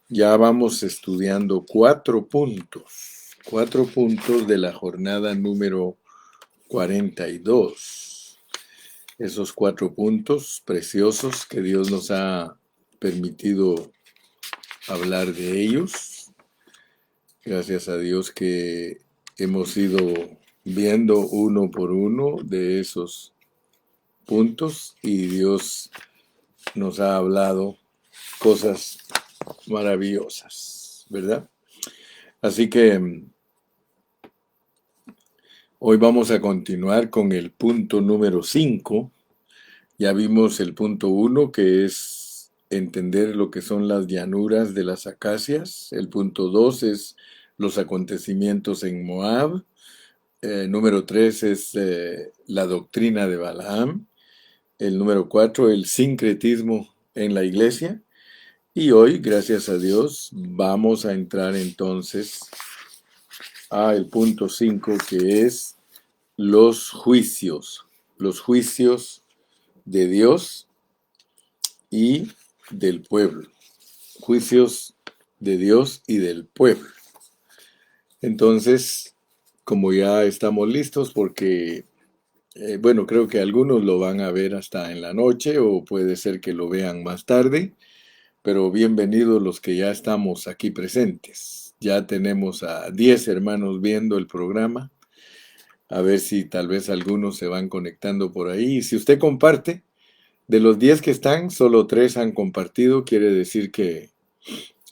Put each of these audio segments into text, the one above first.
Ya vamos estudiando cuatro puntos de la jornada número 42. Esos 4 puntos preciosos que Dios nos ha permitido hablar de ellos. Gracias a Dios que hemos ido viendo uno por uno de esos puntos y Dios nos ha hablado cosas maravillosas, ¿verdad? Así que hoy vamos a continuar con el punto número 5. Ya vimos el punto 1, que es entender lo que son las llanuras de las acacias. El punto 2 es los acontecimientos en Moab. Número 3 es la doctrina de Balaam. El número 4, el sincretismo en la iglesia. Y hoy, gracias a Dios, vamos a entrar entonces a el punto 5, que es los juicios de Dios y del pueblo, juicios de Dios y del pueblo. Entonces, como ya estamos listos, porque, bueno, creo que algunos lo van a ver hasta en la noche o puede ser que lo vean más tarde, pero bienvenidos los que ya estamos aquí presentes. Ya tenemos a 10 hermanos viendo el programa. A ver si tal vez algunos se van conectando por ahí. Y si usted comparte, de los 10 que están, solo 3 han compartido. Quiere decir que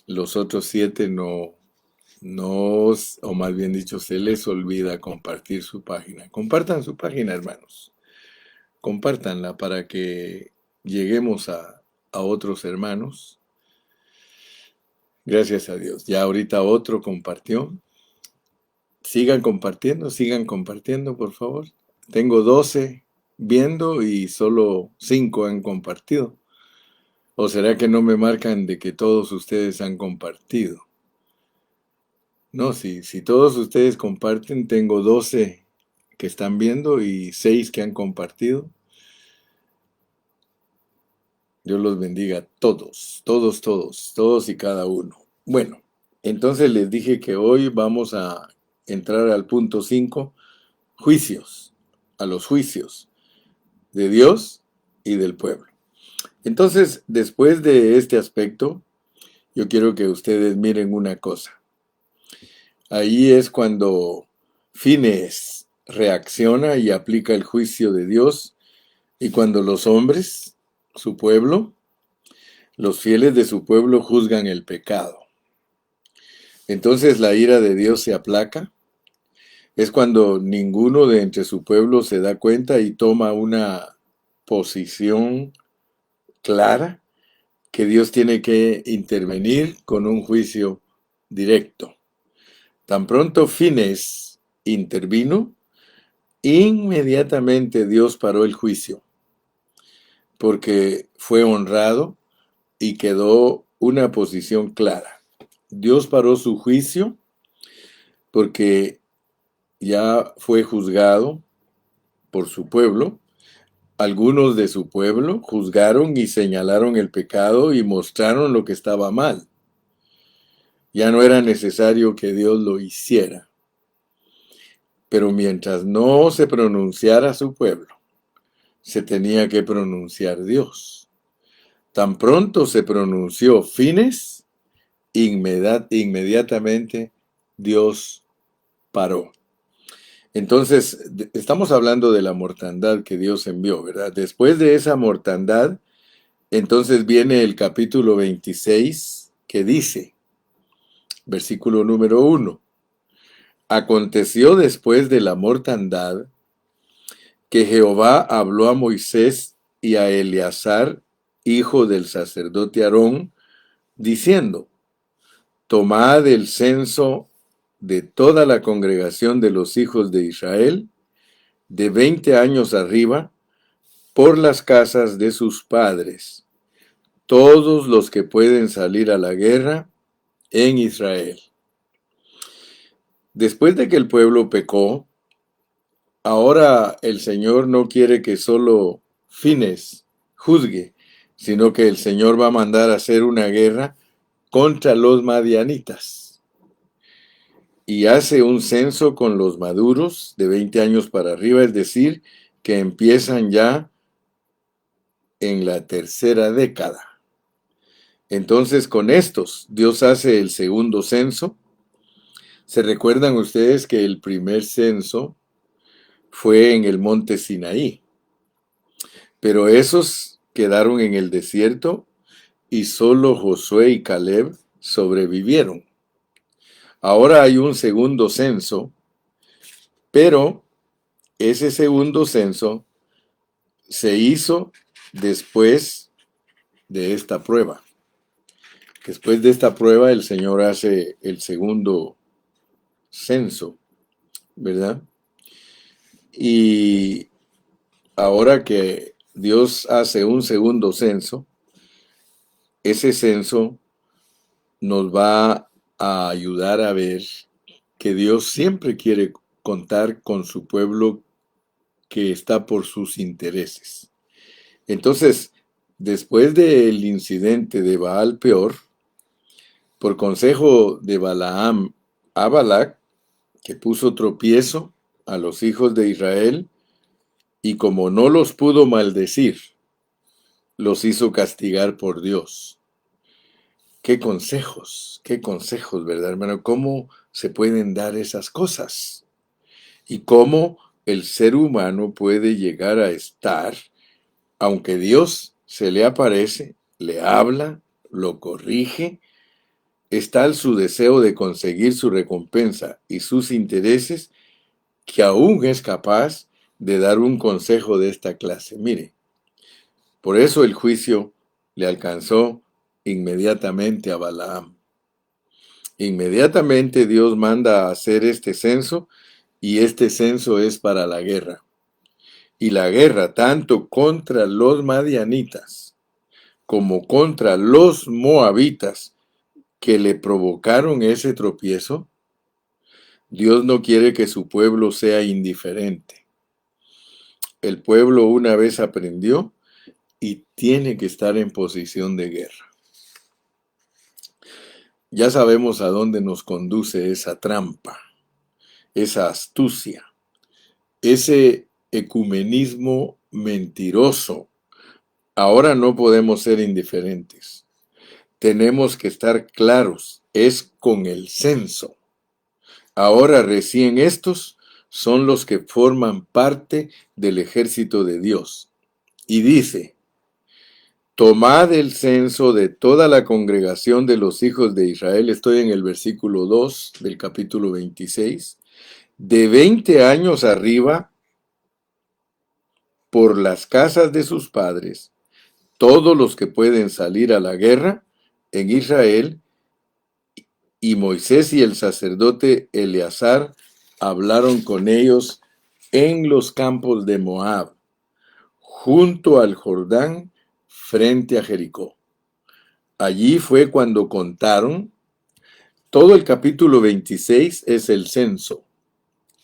los otros 7 no, o más bien dicho, se les olvida compartir su página. Compartan su página, hermanos. Compártanla para que lleguemos a otros hermanos. Gracias a Dios. Ya ahorita otro compartió. Sigan compartiendo, por favor. Tengo 12 viendo y solo 5 han compartido. ¿O será que no me marcan de que todos ustedes han compartido? No, si todos ustedes comparten, tengo 12 que están viendo y 6 que han compartido. Dios los bendiga a todos y cada uno. Bueno, entonces les dije que hoy vamos a entrar al punto 5, juicios, a los juicios de Dios y del pueblo. Entonces, después de este aspecto, yo quiero que ustedes miren una cosa. Ahí es cuando Fines reacciona y aplica el juicio de Dios, y cuando los hombres, su pueblo, los fieles de su pueblo juzgan el pecado. Entonces la ira de Dios se aplaca. Es cuando ninguno de entre su pueblo se da cuenta y toma una posición clara que Dios tiene que intervenir con un juicio directo. Tan pronto Fines intervino, inmediatamente Dios paró el juicio, porque fue honrado y quedó una posición clara. Dios paró su juicio porque ya fue juzgado por su pueblo. Algunos de su pueblo juzgaron y señalaron el pecado y mostraron lo que estaba mal. Ya no era necesario que Dios lo hiciera. Pero mientras no se pronunciara su pueblo, se tenía que pronunciar Dios. Tan pronto se pronunció Fines, inmediatamente Dios paró. Entonces, estamos hablando de la mortandad que Dios envió, ¿verdad? Después de esa mortandad, entonces viene el capítulo 26 que dice, versículo número 1, aconteció después de la mortandad que Jehová habló a Moisés y a Eleazar, hijo del sacerdote Aarón, diciendo, tomad el censo de toda la congregación de los hijos de Israel, de 20 años arriba, por las casas de sus padres, todos los que pueden salir a la guerra en Israel. Después de que el pueblo pecó, ahora el Señor no quiere que solo Fines juzgue, sino que el Señor va a mandar a hacer una guerra contra los madianitas y hace un censo con los maduros de 20 años para arriba, es decir, que empiezan ya en la tercera década. Entonces, con estos, Dios hace el segundo censo. ¿Se recuerdan ustedes que el primer censo fue en el monte Sinaí? Pero esos quedaron en el desierto y solo Josué y Caleb sobrevivieron. Ahora hay un segundo censo, pero ese segundo censo se hizo después de esta prueba. Después de esta prueba, el Señor hace el segundo censo, ¿verdad? Y ahora que Dios hace un segundo censo, ese censo nos va a ayudar a ver que Dios siempre quiere contar con su pueblo que está por sus intereses. Entonces, después del incidente de Baal Peor, por consejo de Balaam a Balac, que puso tropiezo a los hijos de Israel, y como no los pudo maldecir, los hizo castigar por Dios. Qué consejos, ¿verdad, hermano? ¿Cómo se pueden dar esas cosas? Y cómo el ser humano puede llegar a estar, aunque Dios se le aparece, le habla, lo corrige, es tal su deseo de conseguir su recompensa y sus intereses que aún es capaz de dar un consejo de esta clase. Mire, por eso el juicio le alcanzó inmediatamente a Balaam. Inmediatamente Dios manda a hacer este censo y este censo es para la guerra. Y la guerra tanto contra los madianitas como contra los moabitas que le provocaron ese tropiezo, Dios no quiere que su pueblo sea indiferente. El pueblo una vez aprendió y tiene que estar en posición de guerra. Ya sabemos a dónde nos conduce esa trampa, esa astucia, ese ecumenismo mentiroso. Ahora no podemos ser indiferentes. Tenemos que estar claros, es con el censo. Ahora recién estos son los que forman parte del ejército de Dios. Y dice, tomad el censo de toda la congregación de los hijos de Israel, estoy en el versículo 2 del capítulo 26, de 20 años arriba, por las casas de sus padres, todos los que pueden salir a la guerra en Israel, y Moisés y el sacerdote Eleazar hablaron con ellos en los campos de Moab, junto al Jordán, frente a Jericó. Allí fue cuando contaron. Todo el capítulo 26 es el censo.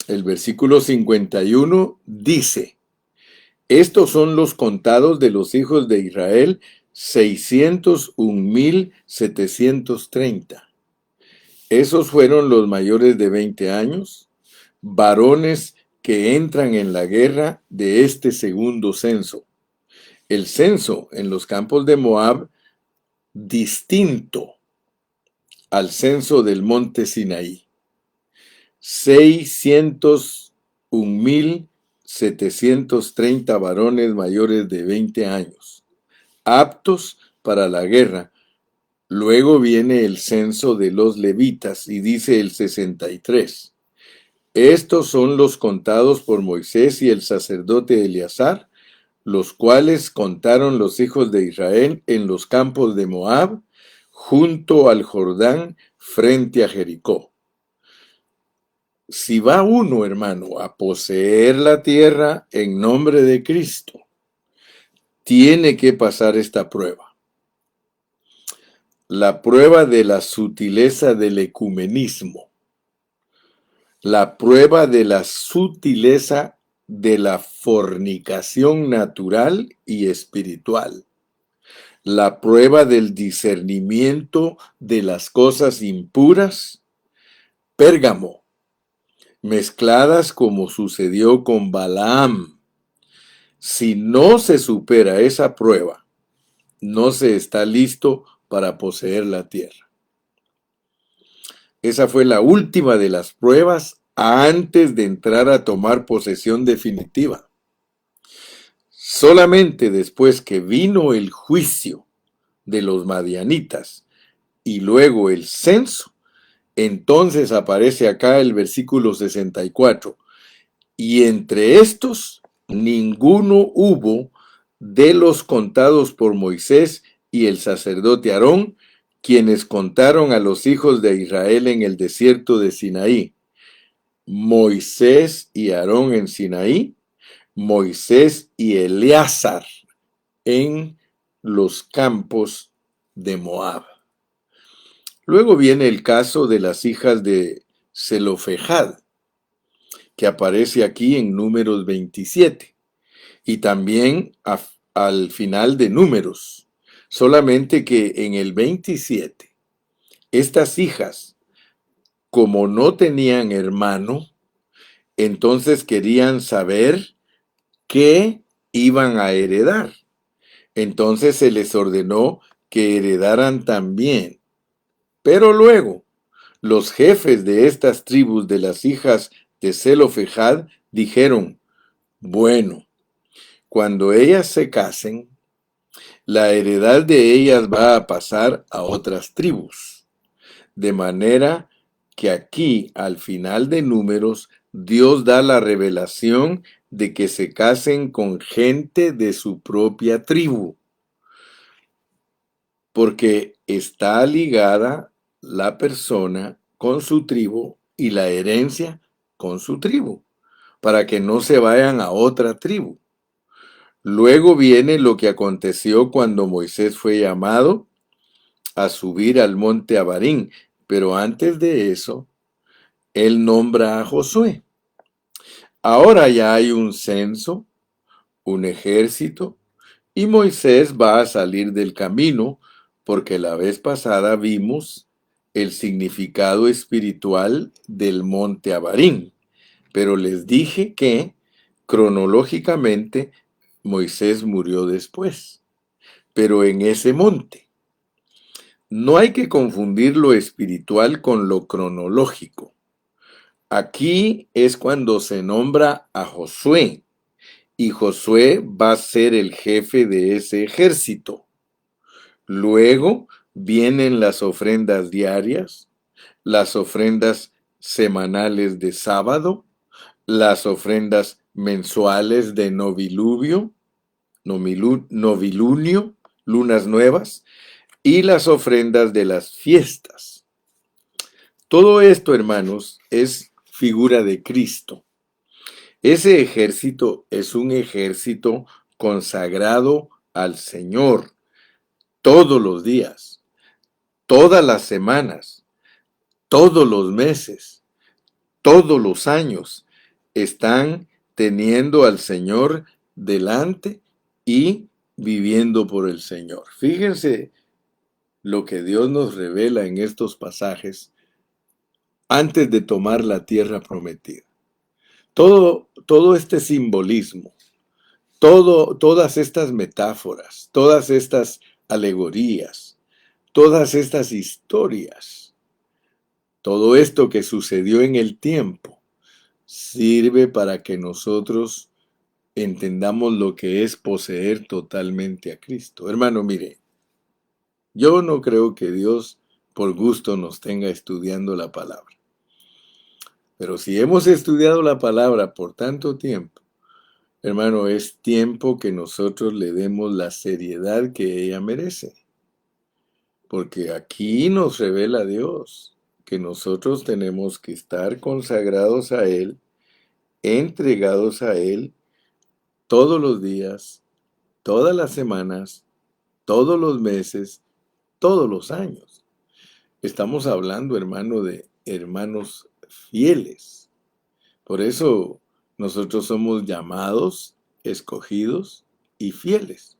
El versículo 51 dice, estos son los contados de los hijos de Israel, 601,730. Esos fueron los mayores de 20 años, varones que entran en la guerra de este segundo censo. El censo en los campos de Moab, distinto al censo del monte Sinaí. 601,730 varones mayores de 20 años, aptos para la guerra. Luego viene el censo de los levitas y dice el 63. Estos son los contados por Moisés y el sacerdote Eleazar, los cuales contaron los hijos de Israel en los campos de Moab, junto al Jordán, frente a Jericó. Si va uno, hermano, a poseer la tierra en nombre de Cristo, tiene que pasar esta prueba. La prueba de la sutileza del ecumenismo. La prueba de la sutileza de la fornicación natural y espiritual. la prueba del discernimiento de las cosas impuras, Pérgamo, mezcladas como sucedió con Balaam. Si no se supera esa prueba, no se está listo para poseer la tierra. Esa fue la última de las pruebas antes de entrar a tomar posesión definitiva. Solamente después que vino el juicio de los madianitas y luego el censo, entonces aparece acá el versículo 64. Y entre estos, ninguno hubo de los contados por Moisés y el sacerdote Aarón, quienes contaron a los hijos de Israel en el desierto de Sinaí. Moisés y Aarón en Sinaí, Moisés y Eleazar en los campos de Moab. Luego viene el caso de las hijas de Zelofejad, que aparece aquí en Números 27, y también al final de Números, solamente que en el 27, estas hijas, como no tenían hermano, entonces querían saber qué iban a heredar. Entonces se les ordenó que heredaran también. Pero luego, los jefes de estas tribus de las hijas de Zelofejad dijeron, bueno, cuando ellas se casen, la heredad de ellas va a pasar a otras tribus. De manera que aquí, al final de Números, Dios da la revelación de que se casen con gente de su propia tribu, porque está ligada la persona con su tribu y la herencia con su tribu, para que no se vayan a otra tribu. Luego viene lo que aconteció cuando Moisés fue llamado a subir al monte Abarín, pero antes de eso, él nombra a Josué. Ahora ya hay un censo, un ejército, y Moisés va a salir del camino, porque la vez pasada vimos el significado espiritual del monte Abarín, pero les dije que cronológicamente Moisés murió después, pero en ese monte. No hay que confundir lo espiritual con lo cronológico. Aquí es cuando se nombra a Josué, y Josué va a ser el jefe de ese ejército. Luego vienen las ofrendas diarias, las ofrendas semanales de sábado, las ofrendas mensuales de novilunio, lunas nuevas, y las ofrendas de las fiestas. Todo esto, hermanos, es figura de Cristo. Ese ejército es un ejército consagrado al Señor todos los días, todas las semanas, todos los meses, todos los años. Están teniendo al Señor delante y viviendo por el Señor. Fíjense lo que Dios nos revela en estos pasajes antes de tomar la tierra prometida. Todo este simbolismo, todas estas metáforas, todas estas alegorías, todas estas historias, todo esto que sucedió en el tiempo, sirve para que nosotros entendamos lo que es poseer totalmente a Cristo. Hermano, mire, yo no creo que Dios por gusto nos tenga estudiando la palabra. Pero si hemos estudiado la palabra por tanto tiempo, hermano, es tiempo que nosotros le demos la seriedad que ella merece. Porque aquí nos revela Dios que nosotros tenemos que estar consagrados a Él, entregados a Él todos los días, todas las semanas, todos los meses, todos los años. Estamos hablando, hermano, de hermanos fieles. Por eso nosotros somos llamados, escogidos y fieles.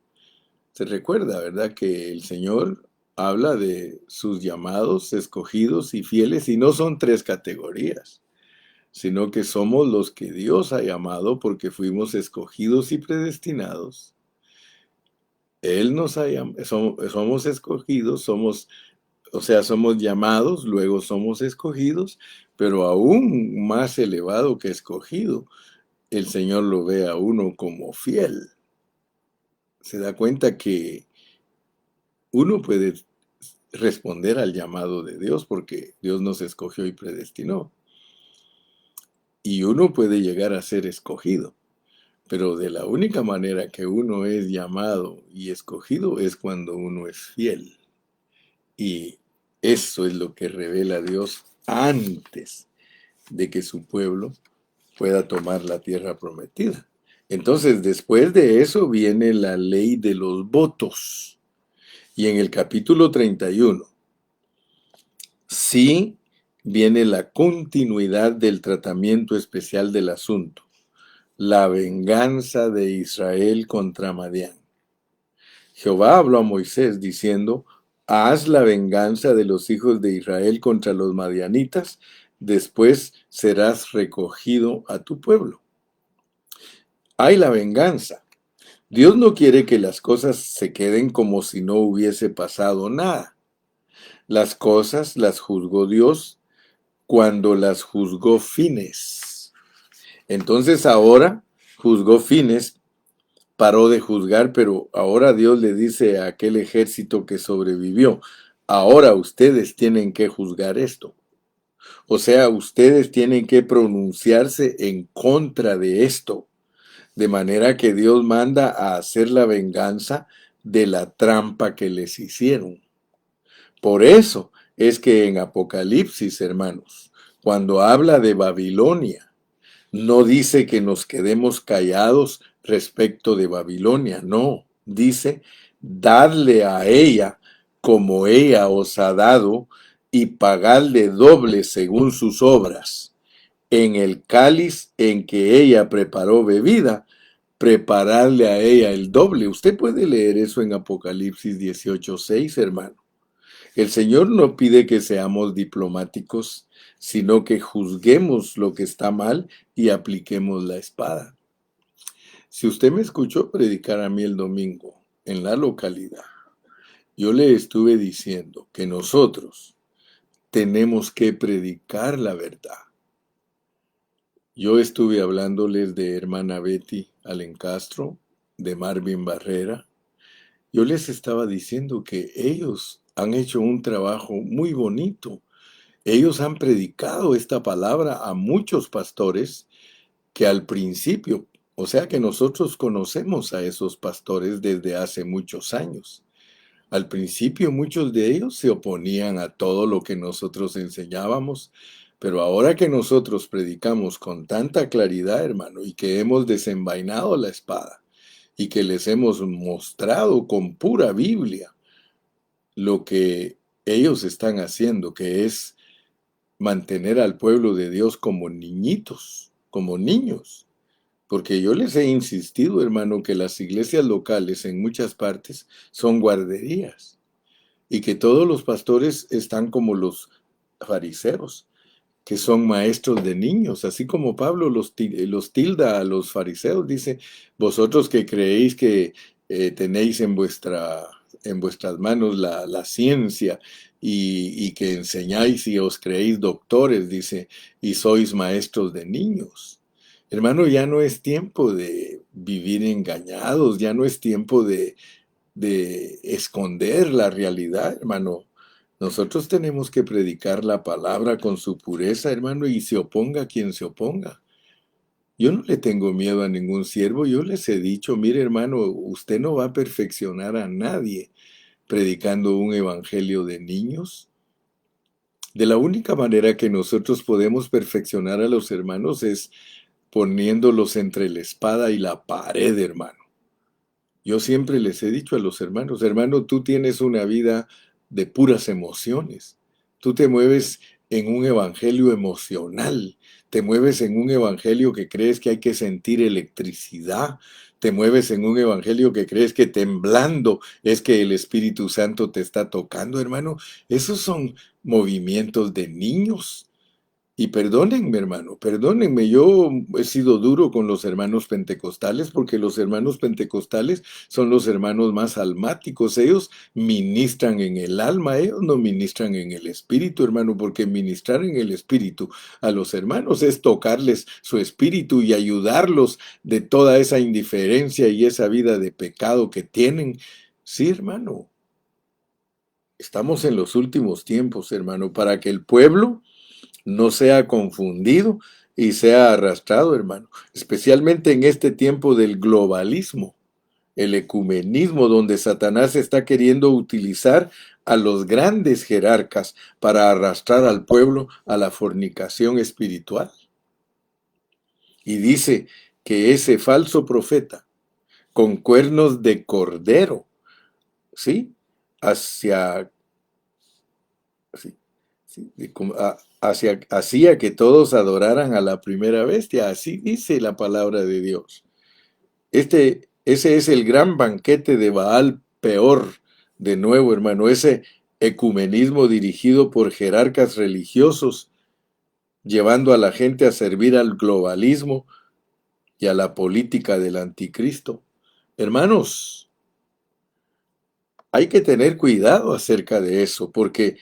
Se recuerda, ¿verdad?, que el Señor habla de sus llamados, escogidos y fieles, y no son tres categorías, sino que somos los que Dios ha llamado porque fuimos escogidos y predestinados. Él nos ha llamado, somos escogidos, o sea, somos llamados, luego somos escogidos, pero aún más elevado que escogido, el Señor lo ve a uno como fiel. Se da cuenta que uno puede responder al llamado de Dios porque Dios nos escogió y predestinó. Y uno puede llegar a ser escogido, pero de la única manera que uno es llamado y escogido es cuando uno es fiel. Y eso es lo que revela Dios antes de que su pueblo pueda tomar la tierra prometida. Entonces, después de eso viene la ley de los votos. Y en el capítulo 31, sí viene la continuidad del tratamiento especial del asunto, la venganza de Israel contra Madián. Jehová habló a Moisés diciendo: haz la venganza de los hijos de Israel contra los madianitas, después serás recogido a tu pueblo. Hay la venganza. Dios no quiere que las cosas se queden como si no hubiese pasado nada. Las cosas las juzgó Dios cuando las juzgó Fines. Entonces ahora juzgó Fines, paró de juzgar, pero ahora Dios le dice a aquel ejército que sobrevivió: ahora ustedes tienen que juzgar esto. O sea, ustedes tienen que pronunciarse en contra de esto. De manera que Dios manda a hacer la venganza de la trampa que les hicieron. Por eso es que en Apocalipsis, hermanos, cuando habla de Babilonia, no dice que nos quedemos callados respecto de Babilonia, no, dice: dadle a ella como ella os ha dado y pagadle doble según sus obras. En el cáliz en que ella preparó bebida, prepararle a ella el doble. Usted puede leer eso en Apocalipsis 18:6, hermano. El Señor no pide que seamos diplomáticos, sino que juzguemos lo que está mal y apliquemos la espada. Si usted me escuchó predicar a mí el domingo en la localidad, yo le estuve diciendo que nosotros tenemos que predicar la verdad. Yo estuve hablándoles de hermana Betty Alencastro, de Marvin Barrera. Yo les estaba diciendo que ellos han hecho un trabajo muy bonito. Ellos han predicado esta palabra a muchos pastores que al principio, o sea que nosotros conocemos a esos pastores desde hace muchos años. Al principio muchos de ellos se oponían a todo lo que nosotros enseñábamos, pero ahora que nosotros predicamos con tanta claridad, hermano, y que hemos desenvainado la espada, y que les hemos mostrado con pura Biblia lo que ellos están haciendo, que es mantener al pueblo de Dios como niñitos, como niños. Porque yo les he insistido, hermano, que las iglesias locales en muchas partes son guarderías y que todos los pastores están como los fariseos, que son maestros de niños, así como Pablo los tilda a los fariseos, dice: vosotros que creéis que tenéis en vuestras manos la ciencia y que enseñáis y os creéis doctores, dice, y sois maestros de niños. Hermano, ya no es tiempo de vivir engañados, ya no es tiempo de esconder la realidad, hermano. Nosotros tenemos que predicar la palabra con su pureza, hermano, y se oponga quien se oponga. Yo no le tengo miedo a ningún siervo. Yo les he dicho: mire, hermano, usted no va a perfeccionar a nadie predicando un evangelio de niños. De la única manera que nosotros podemos perfeccionar a los hermanos es poniéndolos entre la espada y la pared, hermano. Yo siempre les he dicho a los hermanos: hermano, tú tienes una vida de puras emociones. Tú te mueves en un evangelio emocional. Te mueves en un evangelio que crees que hay que sentir electricidad. te mueves en un evangelio que crees que temblando es que el Espíritu Santo te está tocando, hermano. Esos son movimientos de niños. Y perdónenme, hermano, perdónenme, yo he sido duro con los hermanos pentecostales porque los hermanos pentecostales son los hermanos más almáticos. Ellos ministran en el alma, ellos no ministran en el espíritu, hermano, porque ministrar en el espíritu a los hermanos es tocarles su espíritu y ayudarlos de toda esa indiferencia y esa vida de pecado que tienen. Sí, hermano, estamos en los últimos tiempos, hermano, para que el pueblo no sea confundido y sea arrastrado, hermano, especialmente en este tiempo del globalismo, el ecumenismo, donde Satanás está queriendo utilizar a los grandes jerarcas para arrastrar al pueblo a la fornicación espiritual. Y dice que ese falso profeta, con cuernos de cordero, ¿sí? Hacia, sí, sí, hacía que todos adoraran a la primera bestia. Así dice la palabra de Dios. Ese es el gran banquete de Baal peor, de nuevo, hermano, ese ecumenismo dirigido por jerarcas religiosos, llevando a la gente a servir al globalismo y a la política del anticristo. Hermanos, hay que tener cuidado acerca de eso, porque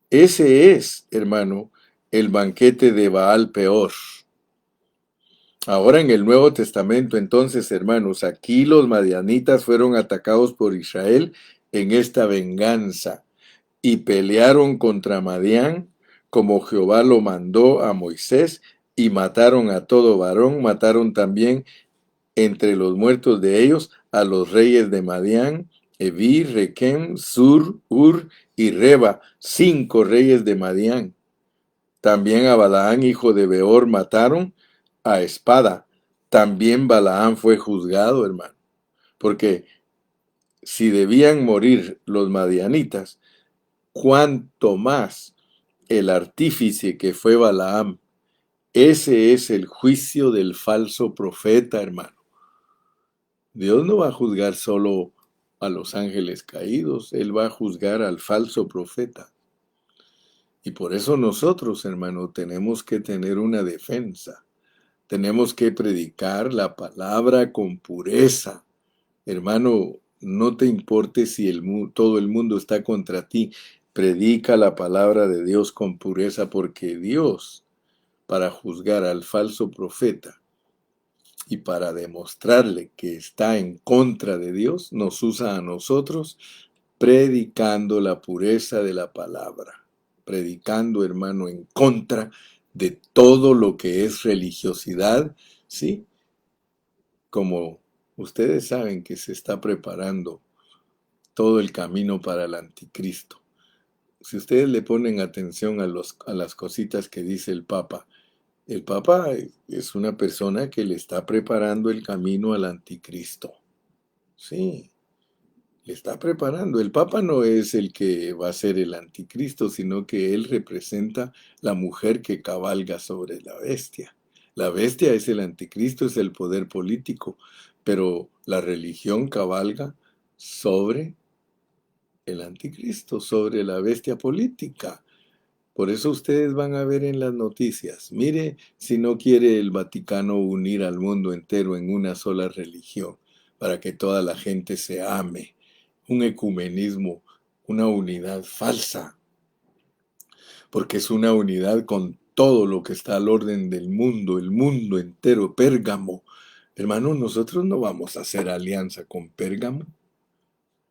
ese es, hermano, el banquete de Baal peor. Ahora en el Nuevo Testamento, entonces, hermanos, aquí los madianitas fueron atacados por Israel en esta venganza y pelearon contra Madián como Jehová lo mandó a Moisés y mataron a todo varón, mataron también entre los muertos de ellos a los reyes de Madián, Evi, Requem, Sur, Ur y Reba, 5 reyes de Madián. También a Balaán, hijo de Beor, mataron a espada. También Balaán fue juzgado, hermano. Porque si debían morir los madianitas, cuánto más el artífice que fue Balaam. Ese es el juicio del falso profeta, hermano. Dios no va a juzgar solo a los ángeles caídos, Él va a juzgar al falso profeta. Y por eso nosotros, hermano, tenemos que tener una defensa. Tenemos que predicar la palabra con pureza. Hermano, no te importe si todo el mundo está contra ti. Predica la palabra de Dios con pureza, porque Dios, para juzgar al falso profeta y para demostrarle que está en contra de Dios, nos usa a nosotros predicando la pureza de la palabra. Predicando, hermano, en contra de todo lo que es religiosidad, ¿sí? Como ustedes saben que se está preparando todo el camino para el anticristo. Si ustedes le ponen atención a las cositas que dice el Papa es una persona que le está preparando el camino al anticristo. Sí, le está preparando. El Papa no es el que va a ser el anticristo, sino que él representa la mujer que cabalga sobre la bestia. La bestia es el anticristo, es el poder político, pero la religión cabalga sobre el anticristo, sobre la bestia política. Por eso ustedes van a ver en las noticias, mire si no quiere el Vaticano unir al mundo entero en una sola religión, para que toda la gente se ame. Un ecumenismo, una unidad falsa, porque es una unidad con todo lo que está al orden del mundo, el mundo entero, Pérgamo. Hermano, nosotros no vamos a hacer alianza con Pérgamo.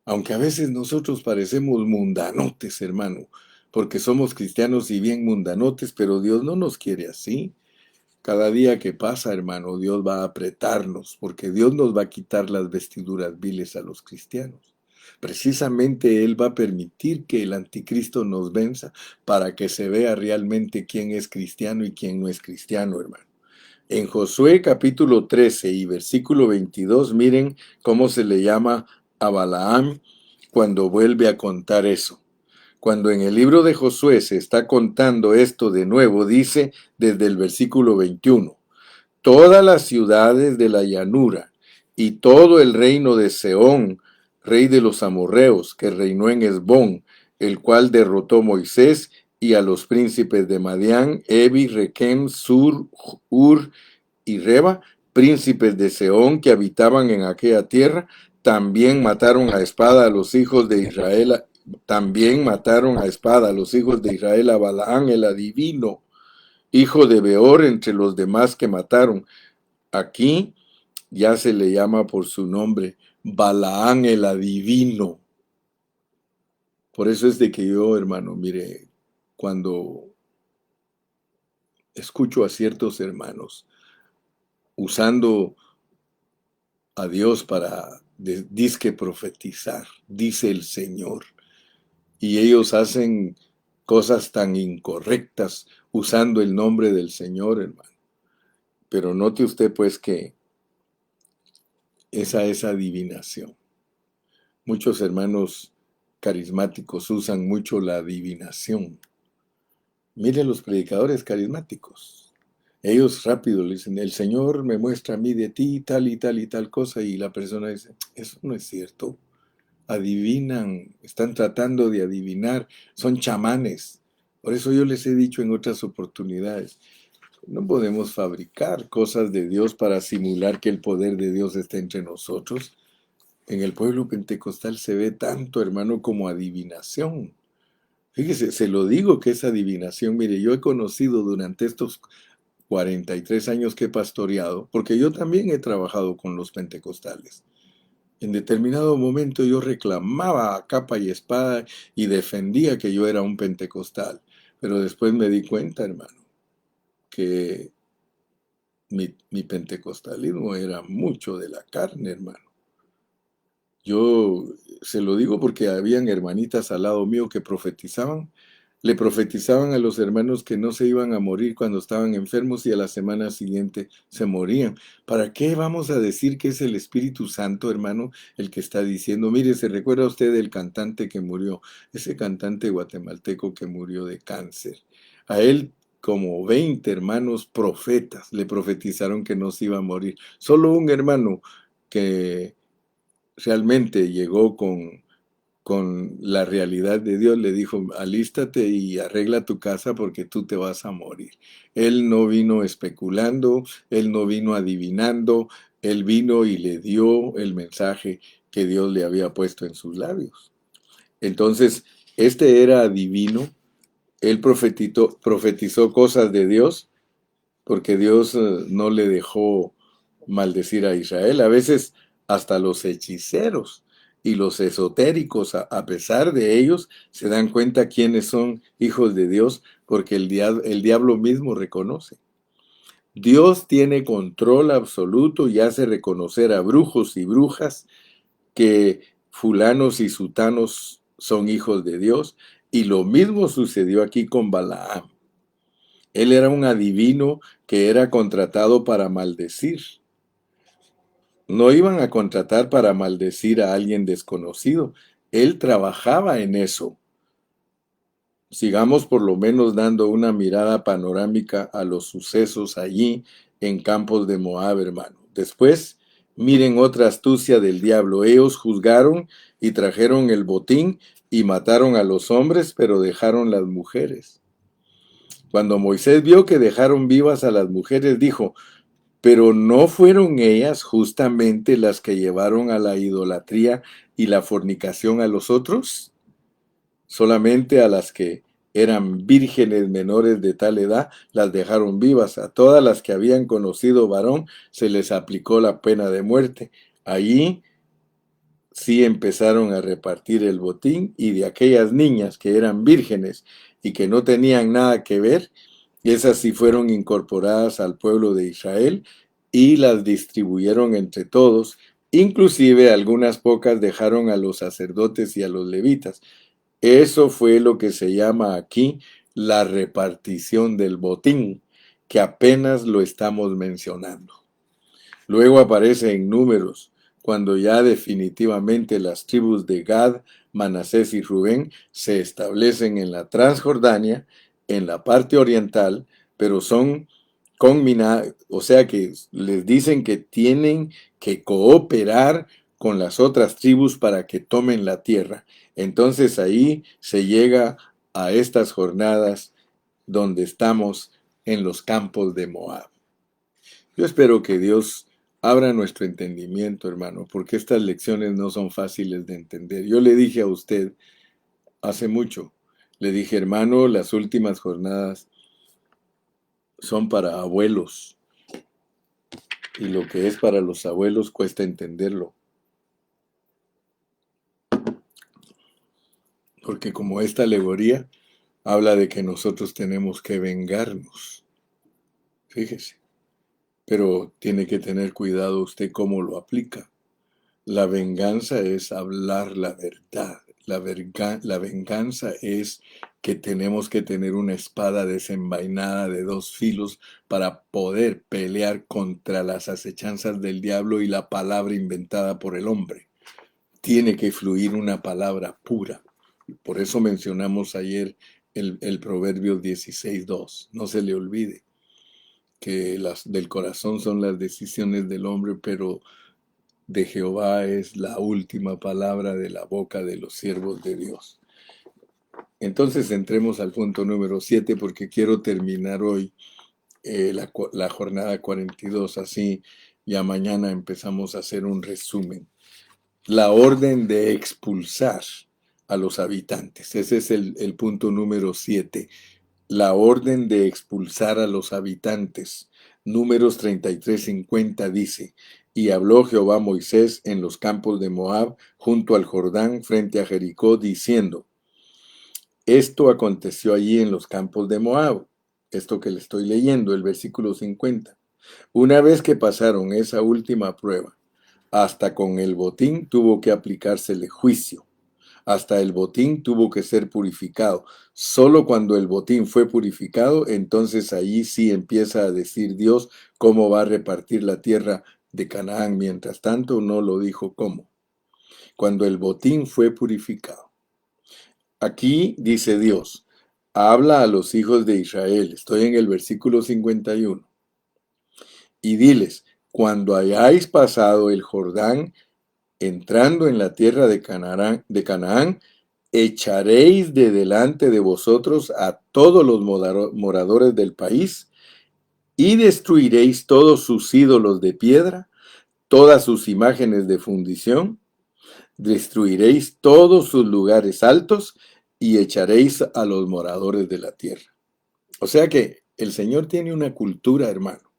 Aunque a veces nosotros parecemos mundanotes, hermano, porque somos cristianos y bien mundanotes, pero Dios no nos quiere así. Cada día que pasa, hermano, Dios va a apretarnos, porque Dios nos va a quitar las vestiduras viles a los cristianos. Precisamente Él va a permitir que el anticristo nos venza para que se vea realmente quién es cristiano y quién no es cristiano, hermano. En Josué capítulo 13 y versículo 22, miren cómo se le llama a Balaam cuando vuelve a contar eso. Cuando en el libro de Josué se está contando esto de nuevo, dice desde el versículo 21, todas las ciudades de la llanura y todo el reino de Sehón, rey de los amorreos, que reinó en Hesbón, el cual derrotó Moisés y a los príncipes de Madián, Evi, Requem, Sur, Ur y Reba, príncipes de Sehón que habitaban en aquella tierra, también mataron a espada a los hijos de Israel, también mataron a espada a los hijos de Israel a Balaán el adivino, hijo de Beor, entre los demás que mataron. Aquí ya se le llama por su nombre, Balaán el adivino. Por eso es de que yo, hermano, mire, cuando escucho a ciertos hermanos usando a Dios para disque profetizar, dice el Señor, y ellos hacen cosas tan incorrectas usando el nombre del Señor, hermano. Pero note usted pues que esa es adivinación. Muchos hermanos carismáticos usan mucho la adivinación. Miren los predicadores carismáticos. Ellos rápido le dicen, el Señor me muestra a mí de ti tal y tal y tal cosa, y la persona dice, eso no es cierto. Adivinan, están tratando de adivinar, son chamanes. Por eso yo les he dicho en otras oportunidades, no podemos fabricar cosas de Dios para simular que el poder de Dios está entre nosotros. En el pueblo pentecostal se ve tanto, hermano, como adivinación. Fíjese, se lo digo que es adivinación. Mire, yo he conocido durante estos 43 años que he pastoreado, porque yo también he trabajado con los pentecostales. En determinado momento yo reclamaba a capa y espada y defendía que yo era un pentecostal. Pero después me di cuenta, hermano, que mi pentecostalismo era mucho de la carne, hermano. Yo se lo digo porque habían hermanitas al lado mío que profetizaban. Le profetizaban a los hermanos que no se iban a morir cuando estaban enfermos y a la semana siguiente se morían. ¿Para qué vamos a decir que es el Espíritu Santo, hermano, el que está diciendo? Mire, ¿se recuerda usted del cantante que murió? Ese cantante guatemalteco que murió de cáncer. A él como 20 hermanos profetas le profetizaron que no se iba a morir. Solo un hermano que realmente llegó con la realidad de Dios, le dijo, alístate y arregla tu casa porque tú te vas a morir. Él no vino especulando, él no vino adivinando, él vino y le dio el mensaje que Dios le había puesto en sus labios. Entonces, este era adivino, él profetizó cosas de Dios, porque Dios no le dejó maldecir a Israel. A veces hasta los hechiceros y los esotéricos, a pesar de ellos, se dan cuenta quiénes son hijos de Dios, porque el diablo mismo reconoce. Dios tiene control absoluto y hace reconocer a brujos y brujas que fulanos y sutanos son hijos de Dios, y lo mismo sucedió aquí con Balaam. Él era un adivino que era contratado para maldecir. No iban a contratar para maldecir a alguien desconocido. Él trabajaba en eso. Sigamos por lo menos dando una mirada panorámica a los sucesos allí en campos de Moab, hermano. Después, miren otra astucia del diablo. Ellos juzgaron y trajeron el botín y mataron a los hombres, pero dejaron las mujeres. Cuando Moisés vio que dejaron vivas a las mujeres, dijo, pero ¿no fueron ellas justamente las que llevaron a la idolatría y la fornicación a los otros? Solamente a las que eran vírgenes menores de tal edad las dejaron vivas. A todas las que habían conocido varón se les aplicó la pena de muerte. Allí sí empezaron a repartir el botín, y de aquellas niñas que eran vírgenes y que no tenían nada que ver, esas sí fueron incorporadas al pueblo de Israel y las distribuyeron entre todos. Inclusive algunas pocas dejaron a los sacerdotes y a los levitas. Eso fue lo que se llama aquí la repartición del botín, que apenas lo estamos mencionando. Luego aparece en Números, cuando ya definitivamente las tribus de Gad, Manasés y Rubén se establecen en la Transjordania, en la parte oriental, pero son o sea que les dicen que tienen que cooperar con las otras tribus para que tomen la tierra. Entonces ahí se llega a estas jornadas donde estamos en los campos de Moab. Yo espero que Dios abra nuestro entendimiento, hermano, porque estas lecciones no son fáciles de entender. Yo le dije a usted hace mucho, le dije, hermano, las últimas jornadas son para abuelos, y lo que es para los abuelos cuesta entenderlo, porque como esta alegoría habla de que nosotros tenemos que vengarnos, fíjese, pero tiene que tener cuidado usted cómo lo aplica. La venganza es hablar la verdad. La venganza es que tenemos que tener una espada desenvainada de dos filos para poder pelear contra las acechanzas del diablo y la palabra inventada por el hombre. Tiene que fluir una palabra pura. Por eso mencionamos ayer el Proverbio 16:2. No se le olvide que las del corazón son las decisiones del hombre, pero de Jehová es la última palabra de la boca de los siervos de Dios. Entonces entremos al punto número 7 porque quiero terminar hoy la jornada 42, así ya mañana empezamos a hacer un resumen. La orden de expulsar a los habitantes, ese es el punto número 7. La orden de expulsar a los habitantes. Números 33:50 dice, y habló Jehová a Moisés en los campos de Moab, junto al Jordán, frente a Jericó, diciendo, esto aconteció allí en los campos de Moab. Esto que le estoy leyendo, el versículo 50. Una vez que pasaron esa última prueba, hasta con el botín tuvo que aplicársele juicio. Hasta el botín tuvo que ser purificado. Solo cuando el botín fue purificado, entonces allí sí empieza a decir Dios cómo va a repartir la tierra de Canaán. Mientras tanto, no lo dijo cómo. Cuando el botín fue purificado. Aquí dice Dios, habla a los hijos de Israel. Estoy en el versículo 51. Y diles, cuando hayáis pasado el Jordán, entrando en la tierra de Canaán, echaréis de delante de vosotros a todos los moradores del país y destruiréis todos sus ídolos de piedra, todas sus imágenes de fundición, destruiréis todos sus lugares altos y echaréis a los moradores de la tierra. O sea que el Señor tiene una cultura, hermano,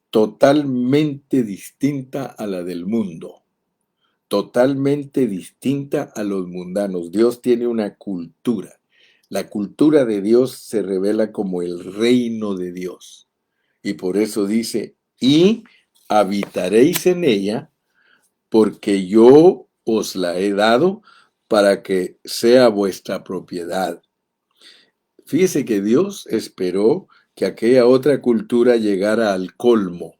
totalmente distinta a la del mundo. Totalmente distinta a los mundanos. Dios tiene una cultura. La cultura de Dios se revela como el reino de Dios. Y por eso dice, y habitaréis en ella, porque yo os la he dado para que sea vuestra propiedad. Fíjese que Dios esperó que aquella otra cultura llegara al colmo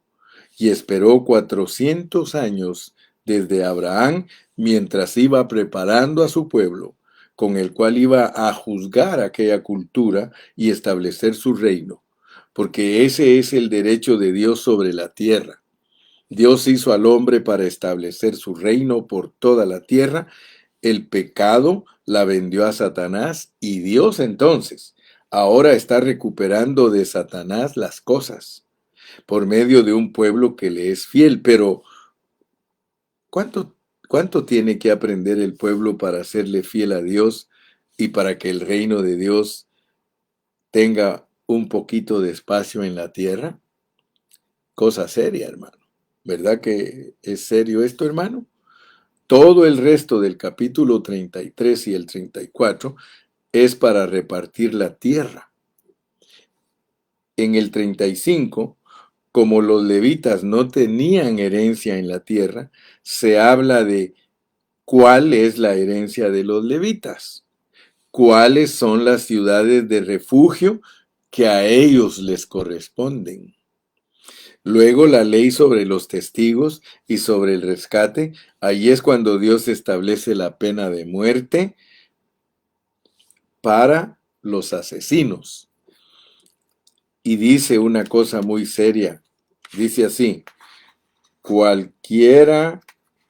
y esperó 400 años desde Abraham, mientras iba preparando a su pueblo, con el cual iba a juzgar aquella cultura y establecer su reino, porque ese es el derecho de Dios sobre la tierra. Dios hizo al hombre para establecer su reino por toda la tierra. El pecado la vendió a Satanás y Dios entonces ahora está recuperando de Satanás las cosas por medio de un pueblo que le es fiel. Pero ¿cuánto tiene que aprender el pueblo para serle fiel a Dios y para que el reino de Dios tenga un poquito de espacio en la tierra? Cosa seria, hermano. ¿Verdad que es serio esto, hermano? Todo el resto del capítulo 33 y el 34 es para repartir la tierra. En el 35, como los levitas no tenían herencia en la tierra, se habla de cuál es la herencia de los levitas, cuáles son las ciudades de refugio que a ellos les corresponden. Luego la ley sobre los testigos y sobre el rescate, ahí es cuando Dios establece la pena de muerte para los asesinos. y dice una cosa muy seria. Dice así: cualquiera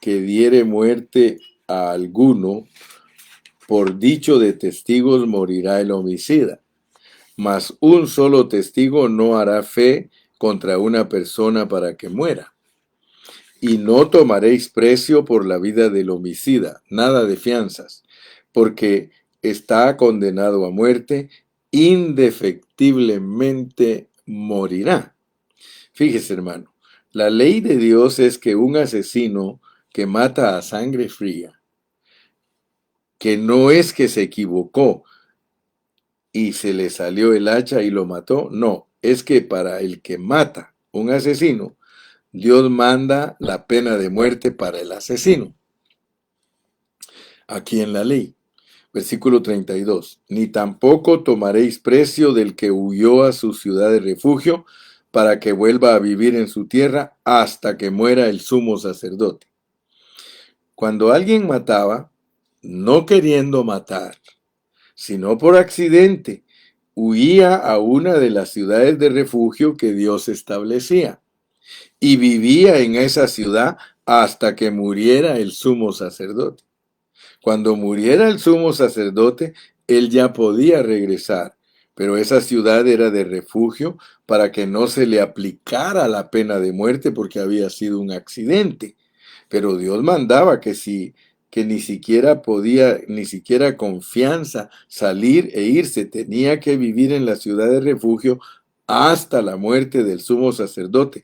que diere muerte a alguno, por dicho de testigos morirá el homicida. Mas un solo testigo no hará fe contra una persona para que muera. Y no tomaréis precio por la vida del homicida, nada de fianzas, porque está condenado a muerte, indefectiblemente morirá. Fíjese, hermano, la ley de Dios es que un asesino que mata a sangre fría, que no es que se equivocó y se le salió el hacha y lo mató, no, es que para el que mata un asesino, Dios manda la pena de muerte para el asesino. Aquí en la ley. Versículo 32. Ni tampoco tomaréis precio del que huyó a su ciudad de refugio para que vuelva a vivir en su tierra hasta que muera el sumo sacerdote. Cuando alguien mataba, no queriendo matar, sino por accidente, huía a una de las ciudades de refugio que Dios establecía y vivía en esa ciudad hasta que muriera el sumo sacerdote. Cuando muriera el sumo sacerdote, él ya podía regresar, pero esa ciudad era de refugio para que no se le aplicara la pena de muerte porque había sido un accidente. Pero Dios mandaba que ni siquiera podía, ni siquiera confianza salir e irse, tenía que vivir en la ciudad de refugio hasta la muerte del sumo sacerdote.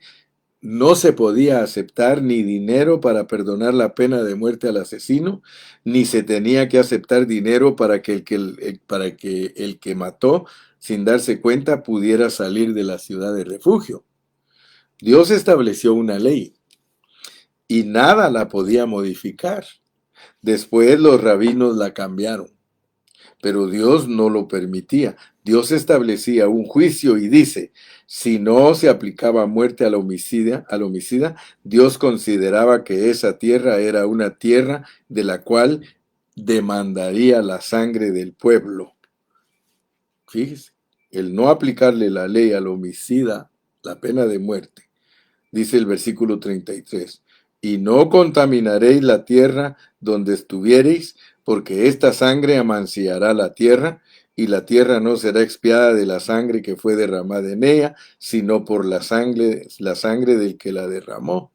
No se podía aceptar ni dinero para perdonar la pena de muerte al asesino, ni se tenía que aceptar dinero para que para que el que mató, sin darse cuenta, pudiera salir de la ciudad de refugio. Dios estableció una ley y nada la podía modificar. Después los rabinos la cambiaron, pero Dios no lo permitía. Dios establecía un juicio y dice: si no se aplicaba muerte al homicida, Dios consideraba que esa tierra era una tierra de la cual demandaría la sangre del pueblo. Fíjese, el no aplicarle la ley al homicida, la pena de muerte, dice el versículo 33, y no contaminaréis la tierra donde estuviereis, porque esta sangre amanciará la tierra, y la tierra no será expiada de la sangre que fue derramada en ella, sino por la sangre del que la derramó.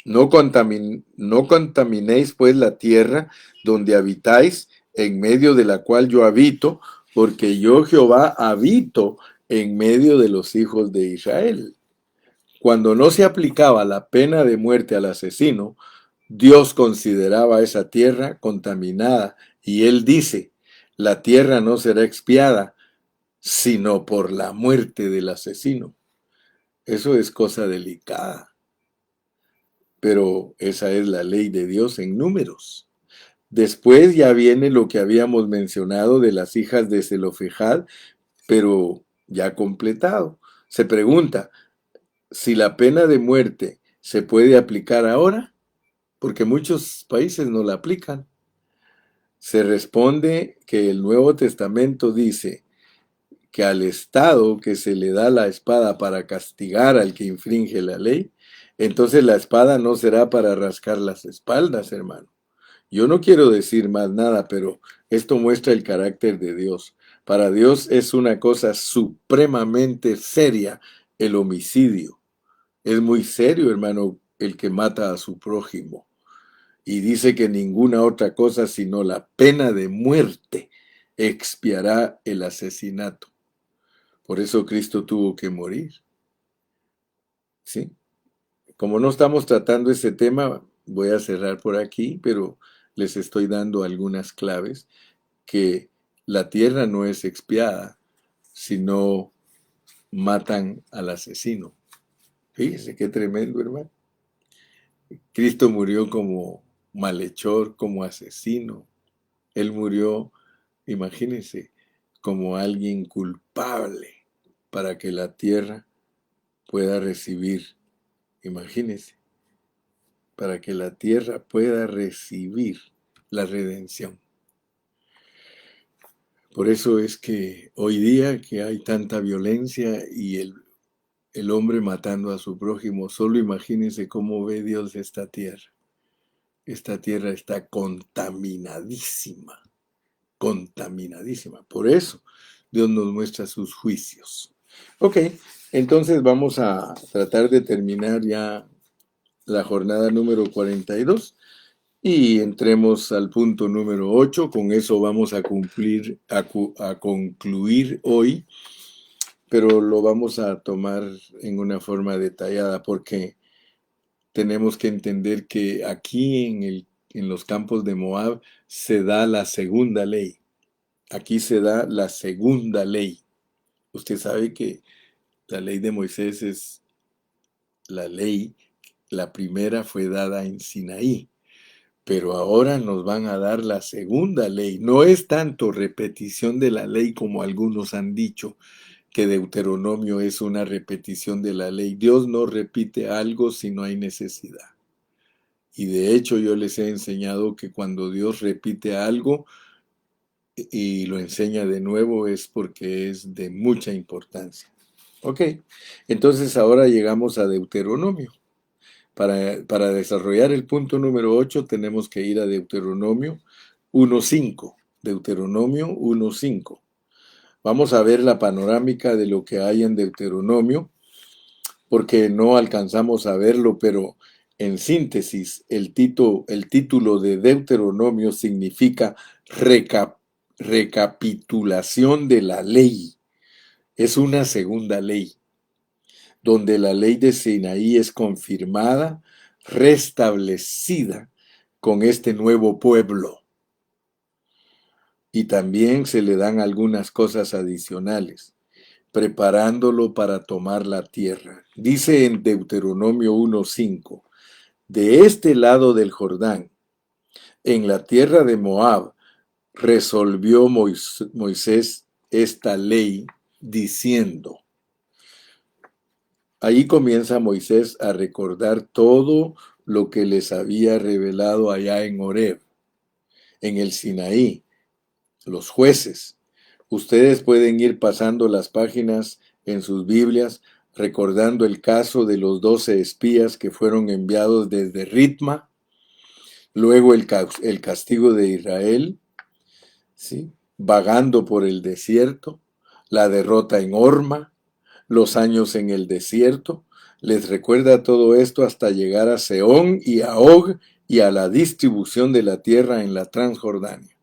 No contaminéis pues la tierra donde habitáis, en medio de la cual yo habito, porque yo Jehová habito en medio de los hijos de Israel. Cuando no se aplicaba la pena de muerte al asesino, Dios consideraba esa tierra contaminada y él dice: la tierra no será expiada sino por la muerte del asesino. Eso es cosa delicada, pero esa es la ley de Dios en Números. Después ya viene lo que habíamos mencionado de las hijas de Zelofejad, pero ya completado. Se pregunta si la pena de muerte se puede aplicar ahora, porque muchos países no la aplican. Se responde que el Nuevo Testamento dice que al Estado que se le da la espada para castigar al que infringe la ley, entonces la espada no será para rascar las espaldas, hermano. Yo no quiero decir más nada, pero esto muestra el carácter de Dios. Para Dios es una cosa supremamente seria el homicidio. Es muy serio, hermano, el que mata a su prójimo. Y dice que ninguna otra cosa sino la pena de muerte expiará el asesinato. Por eso Cristo tuvo que morir. ¿Sí? Como no estamos tratando ese tema, voy a cerrar por aquí, pero les estoy dando algunas claves que la tierra no es expiada, sino matan al asesino. Fíjese qué tremendo, hermano. Cristo murió como malhechor, como asesino. Él murió, imagínense, como alguien culpable para que la tierra pueda recibir, imagínense, para que la tierra pueda recibir la redención. Por eso es que hoy día que hay tanta violencia y el hombre matando a su prójimo, solo imagínense cómo ve Dios esta tierra. Esta tierra está contaminadísima, contaminadísima. Por eso Dios nos muestra sus juicios. Ok, entonces vamos a tratar de terminar ya la jornada número 42 y entremos al punto número 8. Con eso vamos a cumplir, a concluir hoy, pero lo vamos a tomar en una forma detallada porque tenemos que entender que aquí en los campos de Moab se da la segunda ley. Aquí se da la segunda ley. Usted sabe que la ley de Moisés es la ley, la primera fue dada en Sinaí, pero ahora nos van a dar la segunda ley. No es tanto repetición de la ley como algunos han dicho, que Deuteronomio es una repetición de la ley. Dios no repite algo si no hay necesidad. Y de hecho yo les he enseñado que cuando Dios repite algo y lo enseña de nuevo es porque es de mucha importancia. Ok, entonces ahora llegamos a Deuteronomio. Para desarrollar el punto número 8 tenemos que ir a Deuteronomio 1.5. Deuteronomio 1.5. Vamos a ver la panorámica de lo que hay en Deuteronomio, porque no alcanzamos a verlo, pero en síntesis, el título de Deuteronomio significa recapitulación de la ley. Es una segunda ley, donde la ley de Sinaí es confirmada, restablecida con este nuevo pueblo. Y también se le dan algunas cosas adicionales, preparándolo para tomar la tierra. Dice en Deuteronomio 1.5, de este lado del Jordán, en la tierra de Moab, resolvió Moisés esta ley diciendo. Ahí comienza Moisés a recordar todo lo que les había revelado allá en Horeb, en el Sinaí, los jueces. Ustedes pueden ir pasando las páginas en sus Biblias recordando el caso de los 12 espías que fueron enviados desde Ritma, luego el castigo de Israel, ¿sí? Vagando por el desierto, la derrota en Horma, los años en el desierto. Les recuerda todo esto hasta llegar a Sehón y a Og y a la distribución de la tierra en la Transjordania.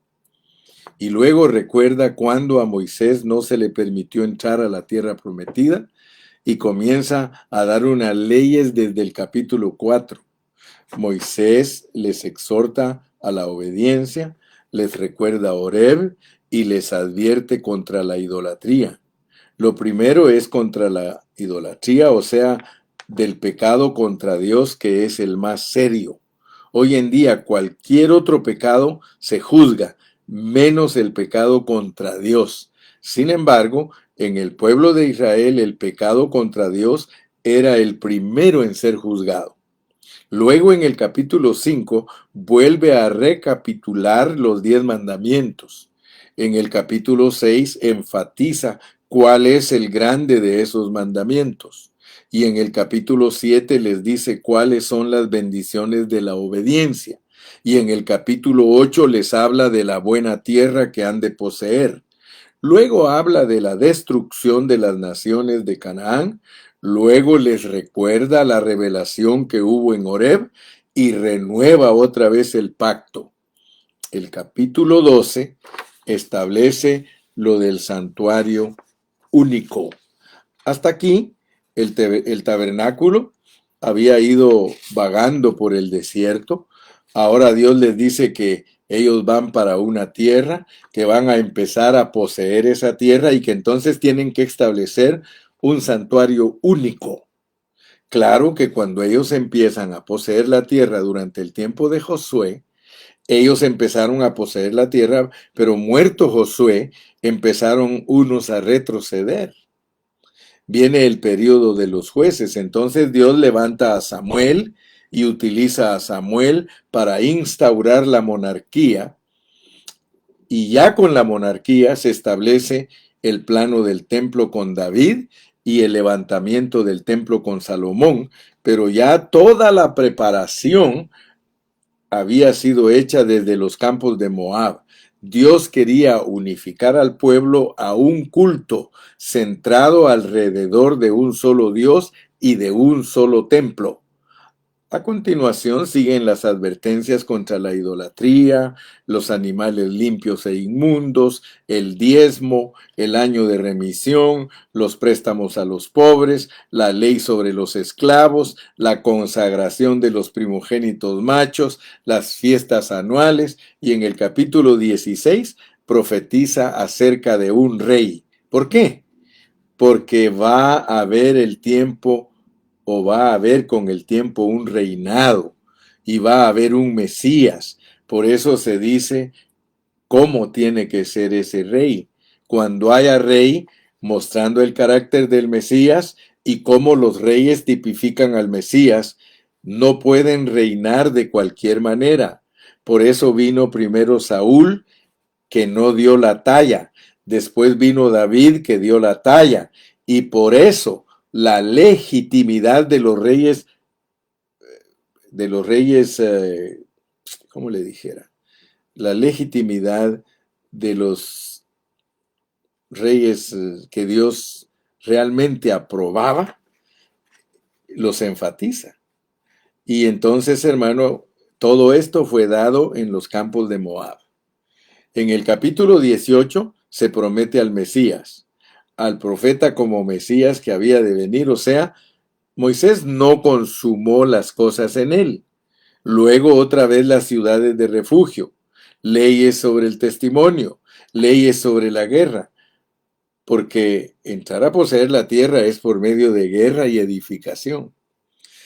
Y luego recuerda cuando a Moisés no se le permitió entrar a la tierra prometida y comienza a dar unas leyes desde el capítulo 4. Moisés les exhorta a la obediencia, les recuerda a Horeb y les advierte contra la idolatría. Lo primero es contra la idolatría, o sea, del pecado contra Dios, que es el más serio. Hoy en día cualquier otro pecado se juzga, menos el pecado contra Dios. Sin embargo, en el pueblo de Israel el pecado contra Dios era el primero en ser juzgado. Luego en el capítulo 5 vuelve a recapitular los 10 mandamientos. En el capítulo 6 enfatiza cuál es el grande de esos mandamientos. Y en el capítulo 7 les dice cuáles son las bendiciones de la obediencia. Y en el capítulo 8 les habla de la buena tierra que han de poseer. Luego habla de la destrucción de las naciones de Canaán. Luego les recuerda la revelación que hubo en Horeb y renueva otra vez el pacto. El capítulo 12 establece lo del santuario único. Hasta aquí el tabernáculo había ido vagando por el desierto. Ahora Dios les dice que ellos van para una tierra, que van a empezar a poseer esa tierra y que entonces tienen que establecer un santuario único. Claro que cuando ellos empiezan a poseer la tierra durante el tiempo de Josué, ellos empezaron a poseer la tierra, pero muerto Josué, empezaron unos a retroceder. Viene el periodo de los jueces, entonces Dios levanta a Samuel y utiliza a Samuel para instaurar la monarquía Y ya con la monarquía se establece el plano del templo con David y el levantamiento del templo con Salomón, pero ya toda la preparación había sido hecha desde los campos de Moab. Dios quería unificar al pueblo a un culto centrado alrededor de un solo Dios y de un solo templo. A continuación siguen las advertencias contra la idolatría, los animales limpios e inmundos, el diezmo, el año de remisión, los préstamos a los pobres, la ley sobre los esclavos, la consagración de los primogénitos machos, las fiestas anuales, y en el capítulo 16 profetiza acerca de un rey. ¿Por qué? Porque va a haber el tiempo, o va a haber con el tiempo un reinado, y va a haber un Mesías. Por eso se dice cómo tiene que ser ese rey. Cuando haya rey, mostrando el carácter del Mesías y cómo los reyes tipifican al Mesías, no pueden reinar de cualquier manera. Por eso vino primero Saúl, que no dio la talla. Después vino David, que dio la talla. Y por eso la legitimidad de los reyes, ¿cómo le dijera? La legitimidad de los reyes que Dios realmente aprobaba, los enfatiza. Y entonces, hermano, todo esto fue dado en los campos de Moab. En el capítulo 18 se promete al Mesías, al profeta como Mesías que había de venir, o sea, Moisés no consumó las cosas en él. Luego otra vez las ciudades de refugio, leyes sobre el testimonio, leyes sobre la guerra, porque entrar a poseer la tierra es por medio de guerra y edificación.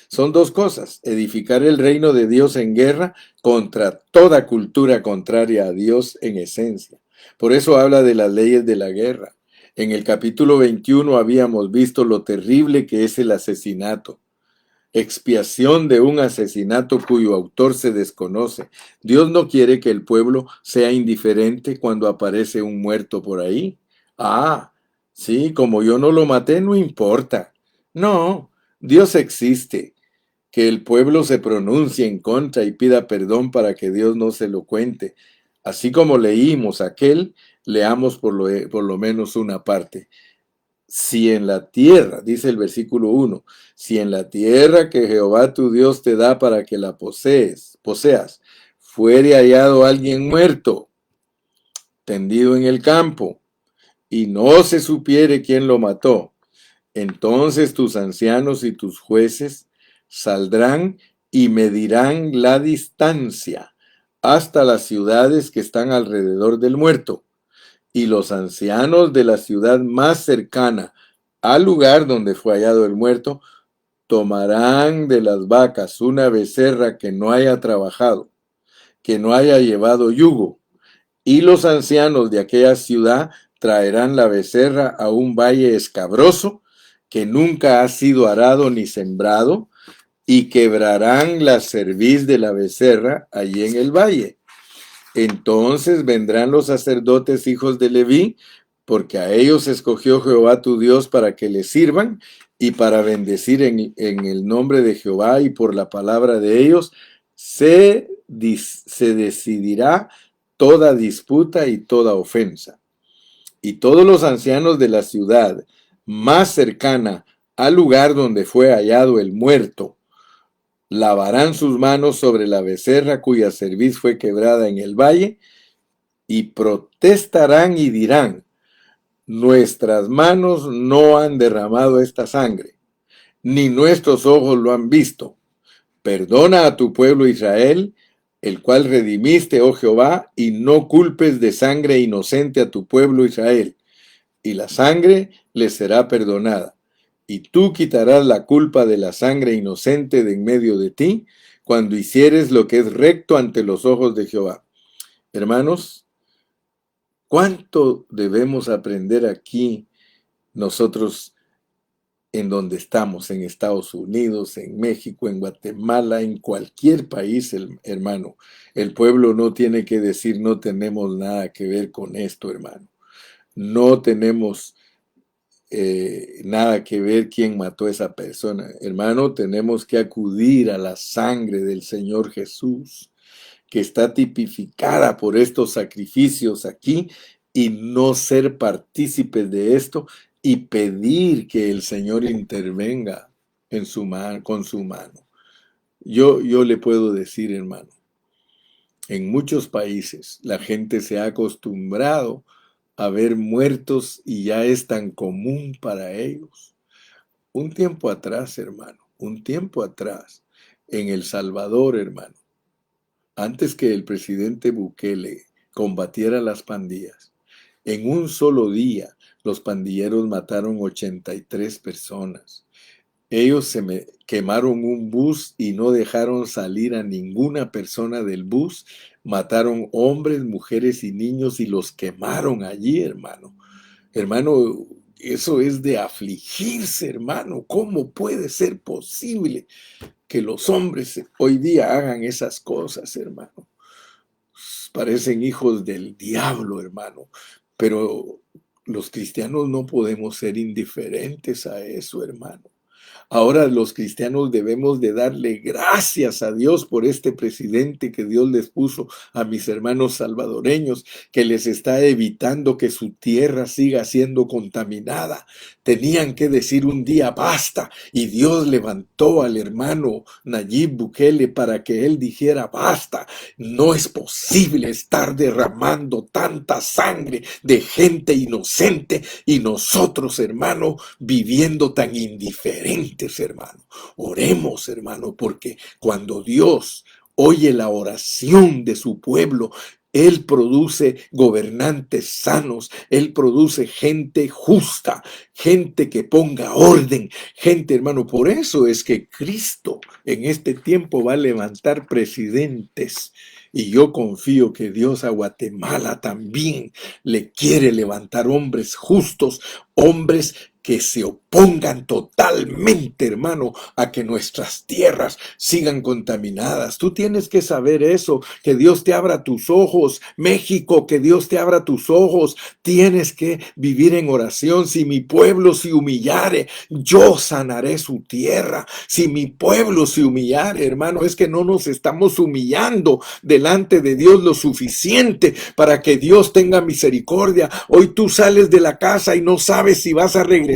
Son dos cosas: edificar el reino de Dios en guerra contra toda cultura contraria a Dios en esencia. Por eso habla de las leyes de la guerra. En el capítulo 21 habíamos visto lo terrible que es el asesinato. Expiación de un asesinato cuyo autor se desconoce. Dios no quiere que el pueblo sea indiferente cuando aparece un muerto por ahí. Ah, sí, como yo no lo maté, no importa. No, Dios existe. Que el pueblo se pronuncie en contra y pida perdón para que Dios no se lo cuente. Así como leímos aquel, leamos por lo menos una parte. Si en la tierra, dice el versículo 1, si en la tierra que Jehová tu Dios te da para que la poseas, fuere hallado alguien muerto, tendido en el campo, y no se supiere quién lo mató, entonces tus ancianos y tus jueces saldrán y medirán la distancia hasta las ciudades que están alrededor del muerto, y los ancianos de la ciudad más cercana al lugar donde fue hallado el muerto tomarán de las vacas una becerra que no haya trabajado, que no haya llevado yugo, y los ancianos de aquella ciudad traerán la becerra a un valle escabroso que nunca ha sido arado ni sembrado, y quebrarán la cerviz de la becerra allí en el valle. Entonces vendrán los sacerdotes hijos de Leví, porque a ellos escogió Jehová tu Dios para que le sirvan y para bendecir en el nombre de Jehová, y por la palabra de ellos se decidirá toda disputa y toda ofensa. Y todos los ancianos de la ciudad más cercana al lugar donde fue hallado el muerto lavarán sus manos sobre la becerra cuya cerviz fue quebrada en el valle, y protestarán y dirán: nuestras manos no han derramado esta sangre, ni nuestros ojos lo han visto. Perdona a tu pueblo Israel, el cual redimiste, oh Jehová, y no culpes de sangre inocente a tu pueblo Israel, y la sangre les será perdonada. Y tú quitarás la culpa de la sangre inocente de en medio de ti, cuando hicieres lo que es recto ante los ojos de Jehová. Hermanos, ¿cuánto debemos aprender aquí nosotros en donde estamos, en Estados Unidos, en México, en Guatemala, en cualquier país, hermano. El pueblo no tiene que decir no tenemos nada que ver con esto, hermano. No tenemos nada que ver quién mató a esa persona. Hermano, tenemos que acudir a la sangre del Señor Jesús, que está tipificada por estos sacrificios aquí, y no ser partícipes de esto y pedir que el Señor intervenga con su mano. Yo le puedo decir, hermano, en muchos países la gente se ha acostumbrado a ver muertos y ya es tan común para ellos. Un tiempo atrás, hermano, un tiempo atrás, en El Salvador, hermano, antes que el presidente Bukele combatiera las pandillas, en un solo día los pandilleros mataron 83 personas. Ellos quemaron un bus y no dejaron salir a ninguna persona del bus. Mataron hombres, mujeres y niños y los quemaron allí, hermano. Hermano, eso es de afligirse, hermano. ¿Cómo puede ser posible que los hombres hoy día hagan esas cosas, hermano? Parecen hijos del diablo, hermano. Pero los cristianos no podemos ser indiferentes a eso, hermano. Ahora los cristianos debemos de darle gracias a Dios por este presidente que Dios les puso a mis hermanos salvadoreños, que les está evitando que su tierra siga siendo contaminada. Tenían que decir un día basta, y Dios levantó al hermano Nayib Bukele para que él dijera basta. No es posible estar derramando tanta sangre de gente inocente y nosotros, hermano, viviendo tan indiferentes, hermano. Oremos, hermano, porque cuando Dios oye la oración de su pueblo, Él produce gobernantes sanos, Él produce gente justa, gente que ponga orden, gente, hermano. Por eso es que Cristo en este tiempo va a levantar presidentes. Y yo confío que Dios a Guatemala también le quiere levantar hombres justos, hombres que se opongan totalmente, hermano, a que nuestras tierras sigan contaminadas. Tú tienes que saber eso, que Dios te abra tus ojos, México, que Dios te abra tus ojos. Tienes que vivir en oración. Si mi pueblo se humillare, yo sanaré su tierra. Si mi pueblo se humillare, hermano, es que no nos estamos humillando delante de Dios lo suficiente para que Dios tenga misericordia. Hoy tú sales de la casa y no sabes si vas a regresar,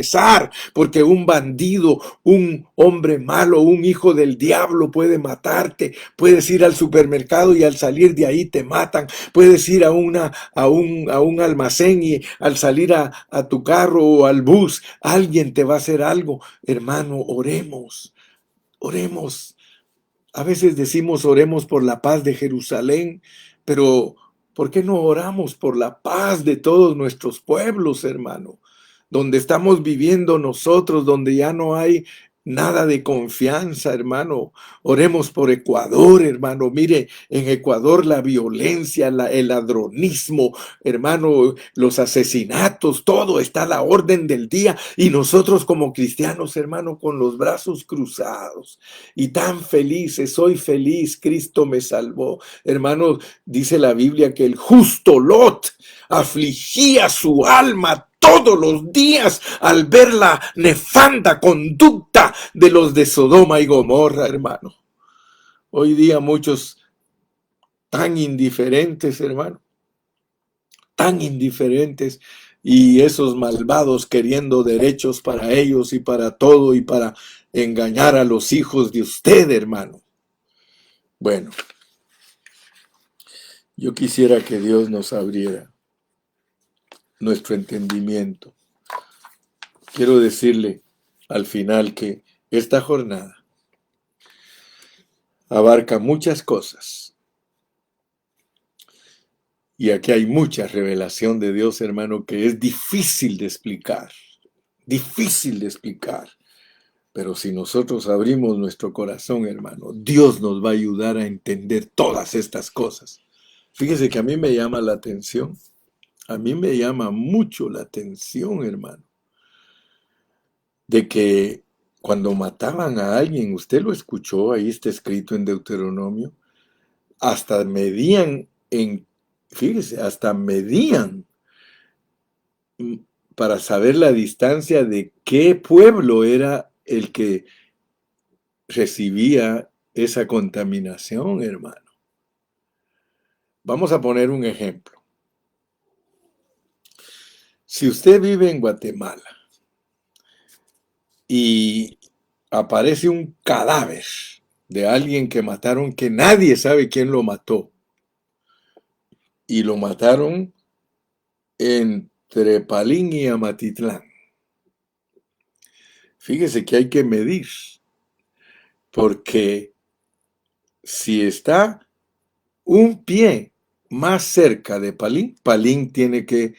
porque un bandido, un hombre malo, un hijo del diablo puede matarte. Puedes ir al supermercado y al salir de ahí te matan. Puedes ir a un almacén y al salir a tu carro o al bus, alguien te va a hacer algo. Hermano, oremos, oremos. A veces decimos oremos por la paz de Jerusalén, pero ¿por qué no oramos por la paz de todos nuestros pueblos, hermano? Donde estamos viviendo nosotros, donde ya no hay nada de confianza, hermano. Oremos por Ecuador, hermano. Mire, en Ecuador la violencia, el ladronismo, hermano, los asesinatos, todo está a la orden del día. Y nosotros como cristianos, hermano, con los brazos cruzados y tan felices, soy feliz, Cristo me salvó. Hermano, dice la Biblia que el justo Lot afligía su alma todos los días al ver la nefanda conducta de los de Sodoma y Gomorra, hermano. Hoy día muchos tan indiferentes, hermano, tan indiferentes, y esos malvados queriendo derechos para ellos y para todo y para engañar a los hijos de usted, hermano. Bueno, yo quisiera que Dios nos abriera nuestro entendimiento. Quiero decirle al final que esta jornada abarca muchas cosas. Y aquí hay mucha revelación de Dios, hermano, que es difícil de explicar. Difícil de explicar. Pero si nosotros abrimos nuestro corazón, hermano, Dios nos va a ayudar a entender todas estas cosas. Fíjese que a mí me llama la atención. A mí me llama mucho la atención, hermano. de que cuando mataban a alguien, usted lo escuchó, ahí está escrito en Deuteronomio, hasta medían fíjese, hasta medían mm, para saber la distancia de qué pueblo era el que recibía esa contaminación, hermano. Vamos a poner un ejemplo. Si usted vive en Guatemala y aparece un cadáver de alguien que mataron, que nadie sabe quién lo mató, y lo mataron entre Palín y Amatitlán. Fíjese que hay que medir, porque si está un pie más cerca de Palín, Palín tiene que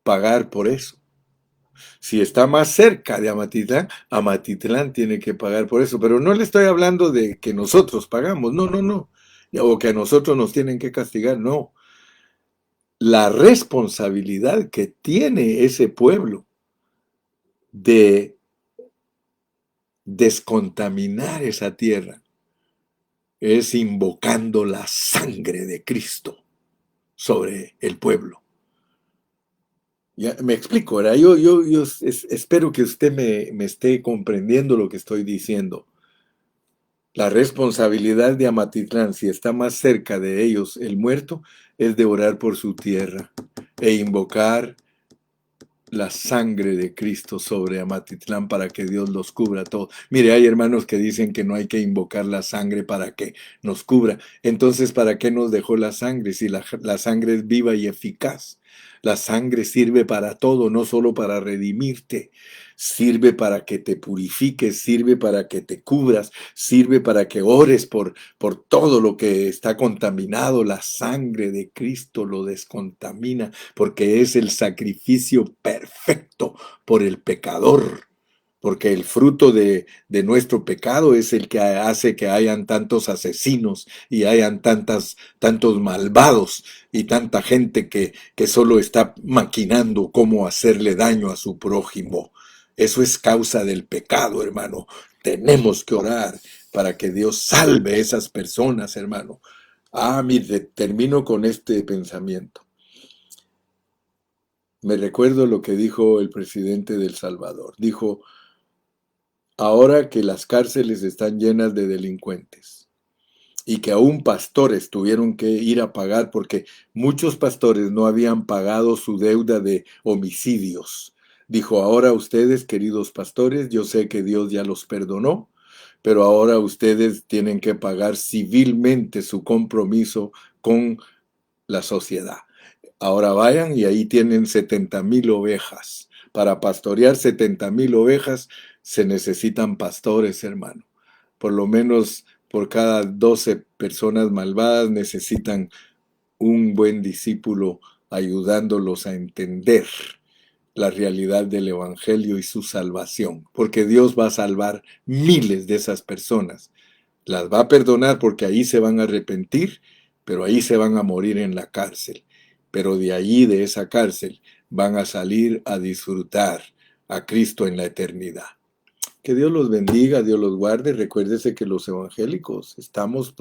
pagar por eso. Si está más cerca de Amatitlán, Amatitlán tiene que pagar por eso. Pero no le estoy hablando de que nosotros pagamos, no, no, no. O que a nosotros nos tienen que castigar, no. La responsabilidad que tiene ese pueblo de descontaminar esa tierra es invocando la sangre de Cristo sobre el pueblo. Ya, me explico, ¿verdad? Yo espero que usted me esté comprendiendo lo que estoy diciendo. La responsabilidad de Amatitlán, si está más cerca de ellos el muerto, es de orar por su tierra e invocar la sangre de Cristo sobre Amatitlán para que Dios los cubra todo. Mire, hay hermanos que dicen que no hay que invocar la sangre para que nos cubra. Entonces, ¿para qué nos dejó la sangre si la sangre es viva y eficaz? La sangre sirve para todo, no solo para redimirte. Sirve para que te purifiques, sirve para que te cubras, sirve para que ores por todo lo que está contaminado. La sangre de Cristo lo descontamina porque es el sacrificio perfecto por el pecador. Porque el fruto de nuestro pecado es el que hace que hayan tantos asesinos y hayan tantos malvados y tanta gente que solo está maquinando cómo hacerle daño a su prójimo. Eso es causa del pecado, hermano. Tenemos que orar para que Dios salve a esas personas, hermano. Mire, termino con este pensamiento. Me recuerdo lo que dijo el presidente de El Salvador. Dijo, ahora que las cárceles están llenas de delincuentes y que aún pastores tuvieron que ir a pagar porque muchos pastores no habían pagado su deuda de homicidios. Dijo, ahora ustedes, queridos pastores, yo sé que Dios ya los perdonó, pero ahora ustedes tienen que pagar civilmente su compromiso con la sociedad. Ahora vayan y ahí tienen 70,000 ovejas. Para pastorear 70,000 ovejas se necesitan pastores, hermano. Por lo menos por cada 12 personas malvadas necesitan un buen discípulo ayudándolos a entender la realidad del Evangelio y su salvación. Porque Dios va a salvar miles de esas personas. Las va a perdonar porque ahí se van a arrepentir, pero ahí se van a morir en la cárcel. Pero de allí, de esa cárcel, van a salir a disfrutar a Cristo en la eternidad. Que Dios los bendiga, Dios los guarde. Recuérdese que los evangélicos estamos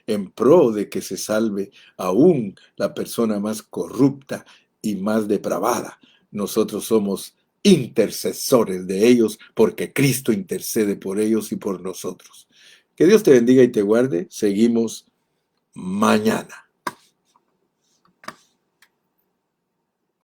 en pro de que se salve aún la persona más corrupta y más depravada. Nosotros somos intercesores de ellos porque Cristo intercede por ellos y por nosotros. Que Dios te bendiga y te guarde. Seguimos mañana.